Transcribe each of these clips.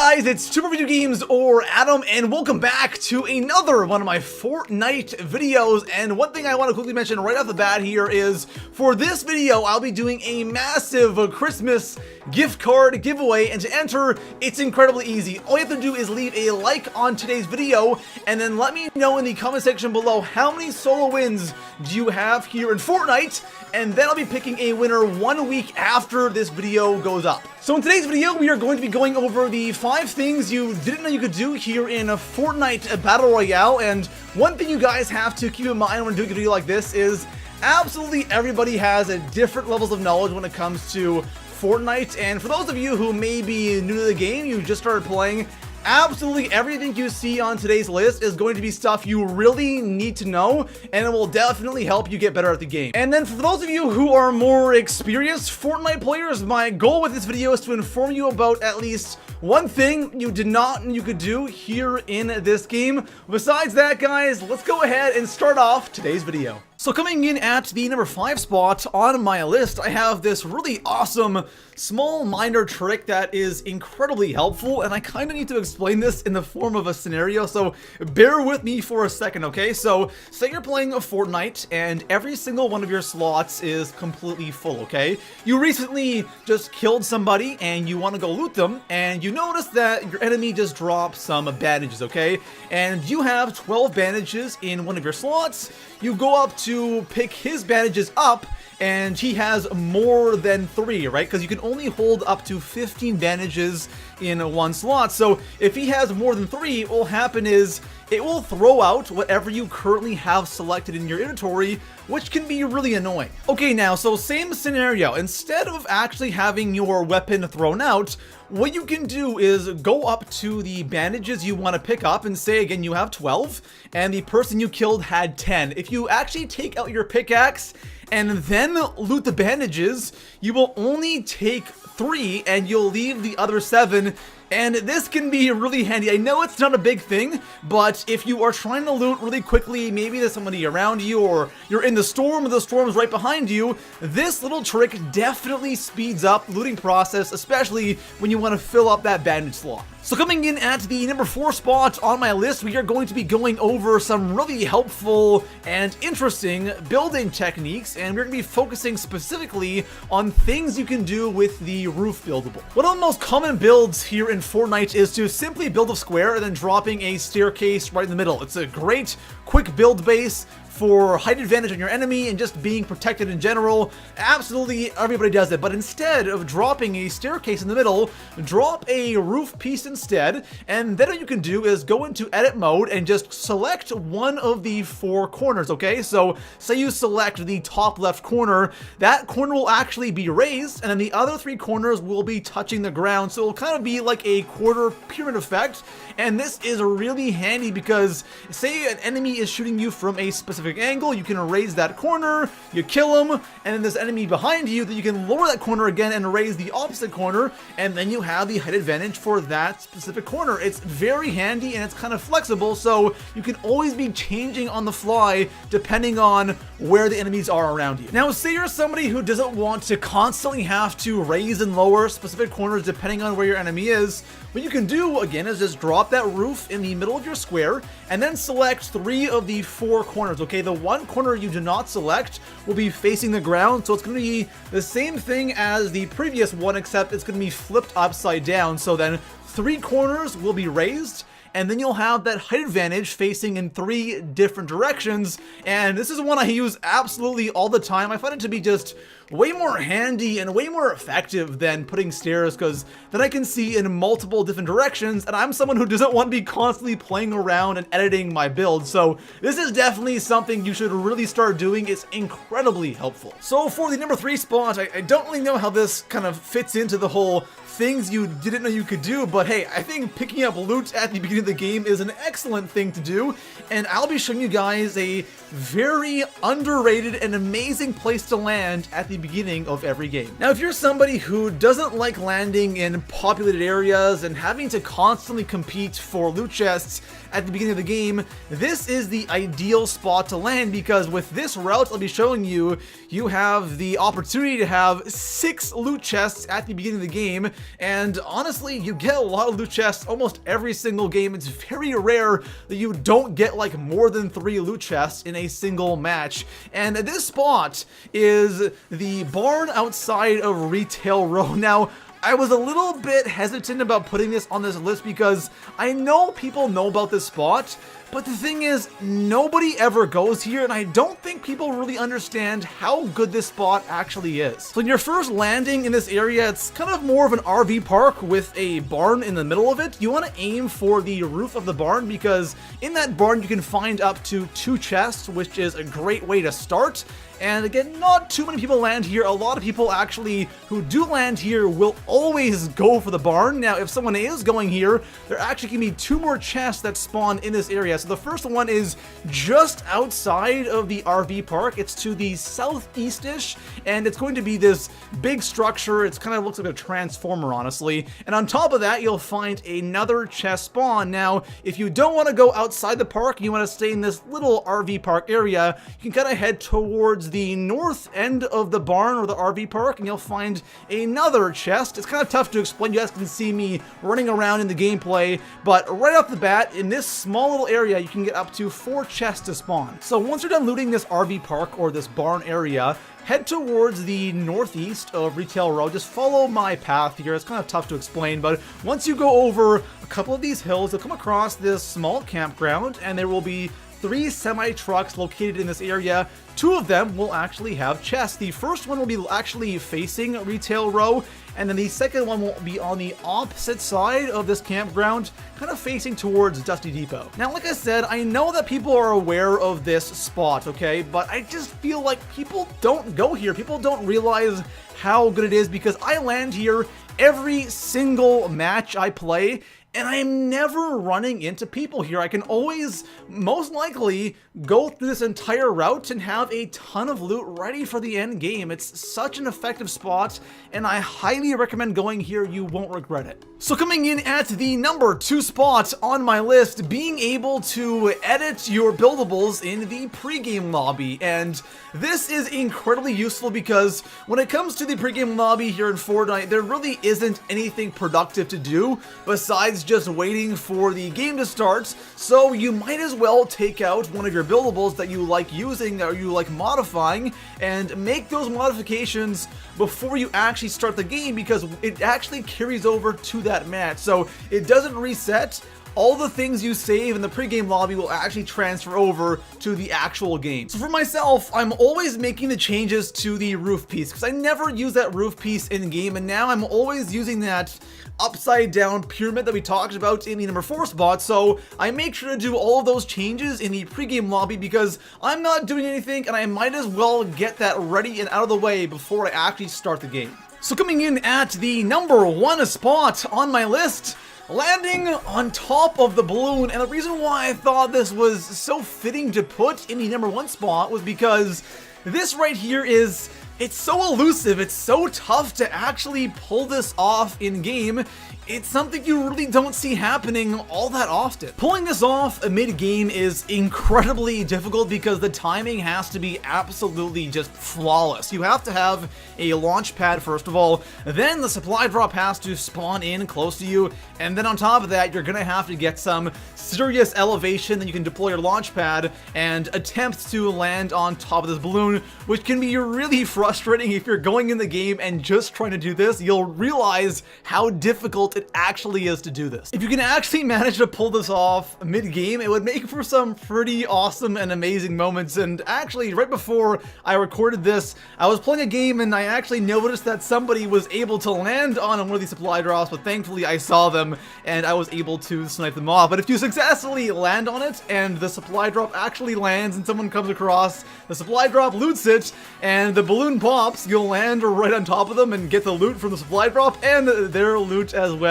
guys, it's Super Video Games or Adam, and welcome back to another one of my Fortnite videos. And one thing I want to quickly mention right off the bat here is, for this video, I'll be doing a massive Christmas gift card giveaway, and to enter, it's incredibly easy. All you have to do is leave a like on today's video, and then let me know in the comment section below how many solo wins do you have here in Fortnite, and then I'll be picking a winner 1 week after this video goes up. So in today's video, we are going to be going over the 5 things you didn't know you could do here in a Fortnite Battle Royale. And one thing you guys have to keep in mind when doing a video like this is absolutely everybody has a different levels of knowledge when it comes to Fortnite. And for those of you who may be new to the game, you just started playing, absolutely everything you see on today's list is going to be stuff you really need to know, and it will definitely help you get better at the game. And then for those of you who are more experienced Fortnite players, my goal with this video is to inform you about at least one thing you did not know you could do here in this game. Besides that, guys, let's go ahead and start off today's video. So coming in at the number 5 spot on my list, I have this really awesome small minor trick that is incredibly helpful, and I kind of need to explain this in the form of a scenario, so bear with me for a second, okay? So say you're playing a Fortnite and every single one of your slots is completely full, okay? You recently just killed somebody and you want to go loot them, and you notice that your enemy just dropped some bandages, okay? And you have 12 bandages in one of your slots. You go up to pick his bandages up, and he has more than 3, right? Because you can only hold up to 15 bandages in one slot. So if he has more than 3, what will happen is it will throw out whatever you currently have selected in your inventory, which can be really annoying. Okay, now, so same scenario. Instead of actually having your weapon thrown out, what you can do is go up to the bandages you want to pick up and say, again, you have 12, and the person you killed had 10. If you actually take out your pickaxe and then loot the bandages, you will only take 3 and you'll leave the other 7. And this can be really handy. I know it's not a big thing, but if you are trying to loot really quickly, maybe there's somebody around you, or you're in the storm, or the storm's right behind you, this little trick definitely speeds up the looting process, especially when you want to fill up that bandage slot. So coming in at the number 4 spot on my list, we are going to be going over some really helpful and interesting building techniques, and we're going to be focusing specifically on things you can do with the roof buildable. One of the most common builds here in Fortnite is to simply build a square and then dropping a staircase right in the middle. It's a great quick build base for height advantage on your enemy and just being protected in general. Absolutely everybody does it, but instead of dropping a staircase in the middle, drop a roof piece instead, and then what you can do is go into edit mode and just select one of the 4 corners, okay? So say you select the top left corner, that corner will actually be raised, and then the other 3 corners will be touching the ground, so it'll kind of be like a quarter pyramid effect. And this is really handy because say an enemy is shooting you from a specific angle, you can raise that corner, you kill him, and then there's enemy behind you that you can lower that corner again and raise the opposite corner, and then you have the height advantage for that specific corner. It's very handy and it's kind of flexible, so you can always be changing on the fly depending on where the enemies are around you. Now, say you're somebody who doesn't want to constantly have to raise and lower specific corners depending on where your enemy is. What you can do, again, is just drop that roof in the middle of your square and then select 3 of the 4 corners, okay? The one corner you do not select will be facing the ground, so it's going to be the same thing as the previous one, except it's going to be flipped upside down. So then 3 corners will be raised, and then you'll have that height advantage facing in 3 different directions. And this is one I use absolutely all the time. I find it to be just way more handy and way more effective than putting stairs, because then I can see in multiple different directions, and I'm someone who doesn't want to be constantly playing around and editing my build. So this is definitely something you should really start doing. It's incredibly helpful. So for the number 3 spot, I don't really know how this kind of fits into the whole things you didn't know you could do, but hey, I think picking up loot at the beginning of the game is an excellent thing to do, and I'll be showing you guys a very underrated and amazing place to land at the beginning of every game. Now, if you're somebody who doesn't like landing in populated areas and having to constantly compete for loot chests at the beginning of the game, this is the ideal spot to land, because with this route I'll be showing you, you have the opportunity to have 6 loot chests at the beginning of the game, and honestly, you get a lot of loot chests almost every single game. It's very rare that you don't get like more than 3 loot chests in a single match. And this spot is the barn outside of Retail Row. Now, I was a little bit hesitant about putting this on this list because I know people know about this spot, but the thing is, nobody ever goes here, and I don't think people really understand how good this spot actually is. So when you're first landing in this area, it's kind of more of an RV park with a barn in the middle of it. You want to aim for the roof of the barn because in that barn you can find up to 2 chests, which is a great way to start. And again, not too many people land here. A lot of people actually who do land here will always go for the barn. Now, if someone is going here, there actually can be 2 more chests that spawn in this area. So the first one is just outside of the RV park. It's to the southeast-ish, and it's going to be this big structure. It kind of looks like a transformer, honestly. And on top of that, you'll find another chest spawn. Now, if you don't want to go outside the park, you want to stay in this little RV park area, you can kind of head towards the north end of the barn or the RV park, and you'll find another chest. It's kind of tough to explain. You guys can see me running around in the gameplay, but right off the bat, in this small little area, you can get up to 4 chests to spawn. So once you're done looting this RV park or this barn area, head towards the northeast of Retail Row. Just follow my path here. It's kind of tough to explain, but once you go over a couple of these hills, you'll come across this small campground, and there will be 3 semi-trucks located in this area. 2 of them will actually have chests. The first one will be actually facing Retail Row, and then the second one will be on the opposite side of this campground, kind of facing towards Dusty Depot. Now, like I said, I know that people are aware of this spot, okay? But I just feel like people don't go here. People don't realize how good it is because I land here every single match I play, and I'm never running into people here. I can always, most likely, go through this entire route and have a ton of loot ready for the end game. It's such an effective spot, and I highly recommend going here. You won't regret it. So coming in at the number 2 spot on my list, being able to edit your buildables in the pregame lobby. And this is incredibly useful because when it comes to the pregame lobby here in Fortnite, there really isn't anything productive to do besides just waiting for the game to start. So you might as well take out one of your buildables that you like using or you like modifying and make those modifications before you actually start the game, because it actually carries over to that match. So it doesn't reset. All the things you save in the pregame lobby will actually transfer over to the actual game. So for myself, I'm always making the changes to the roof piece because I never use that roof piece in game, and now I'm always using that upside down pyramid that we talked about in the number 4 spot. So I make sure to do all of those changes in the pregame lobby because I'm not doing anything, and I might as well get that ready and out of the way before I actually start the game. So coming in at the number 1 spot on my list, landing on top of the balloon. And the reason why I thought this was so fitting to put in the number 1 spot was because this right here is, it's so elusive, it's so tough to actually pull this off in game. It's something you really don't see happening all that often. Pulling this off mid-game is incredibly difficult because the timing has to be absolutely just flawless. You have to have a launch pad first of all, then the supply drop has to spawn in close to you, and then on top of that, you're gonna have to get some serious elevation. Then you can deploy your launch pad and attempt to land on top of this balloon, which can be really frustrating if you're going in the game and just trying to do this. You'll realize how difficult it actually is to do this. If you can actually manage to pull this off mid-game, it would make for some pretty awesome and amazing moments. And actually, right before I recorded this, I was playing a game and I actually noticed that somebody was able to land on one of these supply drops, but thankfully I saw them and I was able to snipe them off. But if you successfully land on it and the supply drop actually lands and someone comes across, the supply drop loots it, and the balloon pops, you'll land right on top of them and get the loot from the supply drop and their loot as well.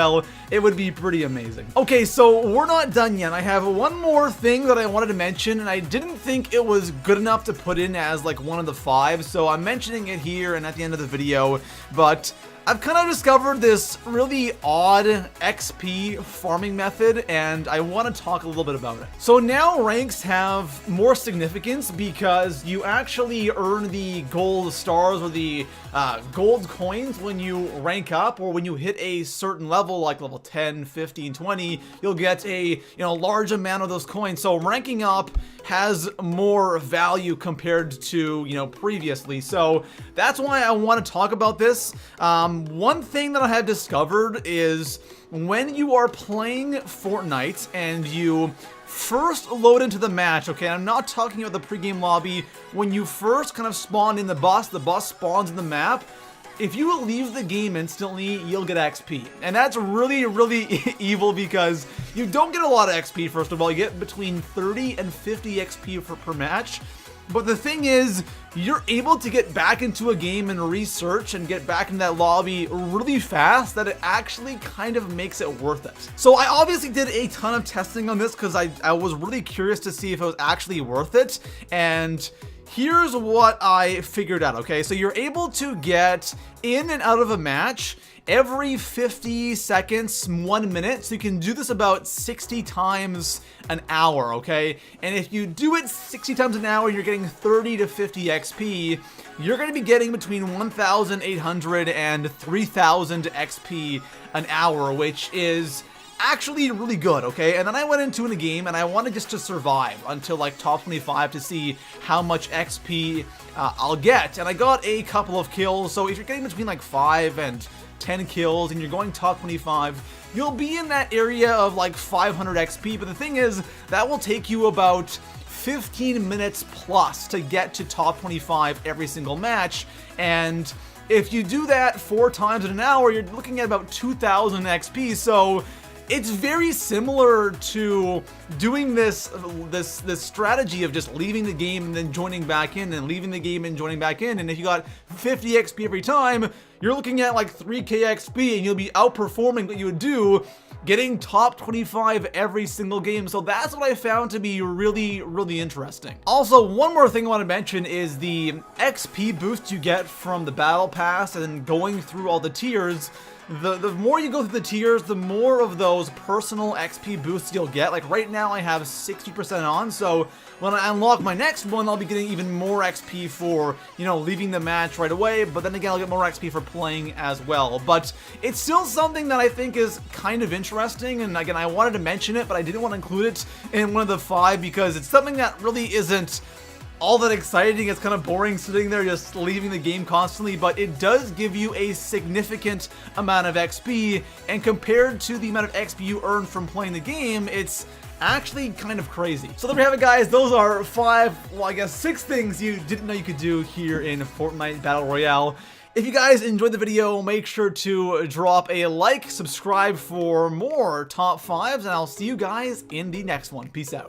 It would be pretty amazing. Okay, so we're not done yet. I have one more thing that I wanted to mention, and I didn't think it was good enough to put in as like one of the 5, so I'm mentioning it here and at the end of the video. But I've kind of discovered this really odd XP farming method, and I want to talk a little bit about it. So now ranks have more significance because you actually earn the gold stars or the gold coins when you rank up, or when you hit a certain level, like level 10, 15, 20, you'll get a large amount of those coins. So ranking up has more value compared to previously. So that's why I want to talk about this. One thing that I have discovered is when you are playing Fortnite and you first load into the match, okay, I'm not talking about the pregame lobby. When you first kind of spawn in the bus spawns in the map. If you leave the game instantly, you'll get XP. And that's really, really evil because you don't get a lot of XP, first of all. You get between 30 and 50 XP per match. But the thing is, you're able to get back into a game and research and get back in that lobby really fast that it actually kind of makes it worth it. So I obviously did a ton of testing on this because I was really curious to see if it was actually worth it. And here's what I figured out, okay? So you're able to get in and out of a match every 50 seconds, 1 minute. So you can do this about 60 times an hour, okay? And if you do it 60 times an hour, you're getting 30 to 50 XP. You're going to be getting between 1,800 and 3,000 XP an hour, which is actually really good, okay? And then I went into a game and I wanted just to survive until like top 25 to see how much XP I'll get. And I got a couple of kills. So if you're getting between like 5 and 10 kills and you're going top 25, you'll be in that area of like 500 XP. But the thing is, that will take you about 15 minutes plus to get to top 25 every single match. And if you do that 4 times in an hour, you're looking at about 2,000 XP. So it's very similar to doing this strategy of just leaving the game and then joining back in, and leaving the game and joining back in. And if you got 50 XP every time, you're looking at like 3k XP, and you'll be outperforming what you would do getting top 25 every single game. So that's what I found to be really, really interesting. Also, one more thing I want to mention is the XP boost you get from the battle pass and going through all the tiers. The more you go through the tiers, the more of those personal XP boosts you'll get. Like right now I have 60% on, so when I unlock my next one, I'll be getting even more XP for, leaving the match right away, but then again, I'll get more XP for playing as well. But it's still something that I think is kind of interesting, and again, I wanted to mention it, but I didn't want to include it in one of the 5 because it's something that really isn't all that exciting. It's kind of boring sitting there just leaving the game constantly, but it does give you a significant amount of XP, and compared to the amount of XP you earn from playing the game, it's actually kind of crazy. So there we have it, guys. Those are 5, well, I guess 6 things you didn't know you could do here in Fortnite Battle Royale. If you guys enjoyed the video, make sure to drop a like, subscribe for more top 5s, and I'll see you guys in the next one. Peace out.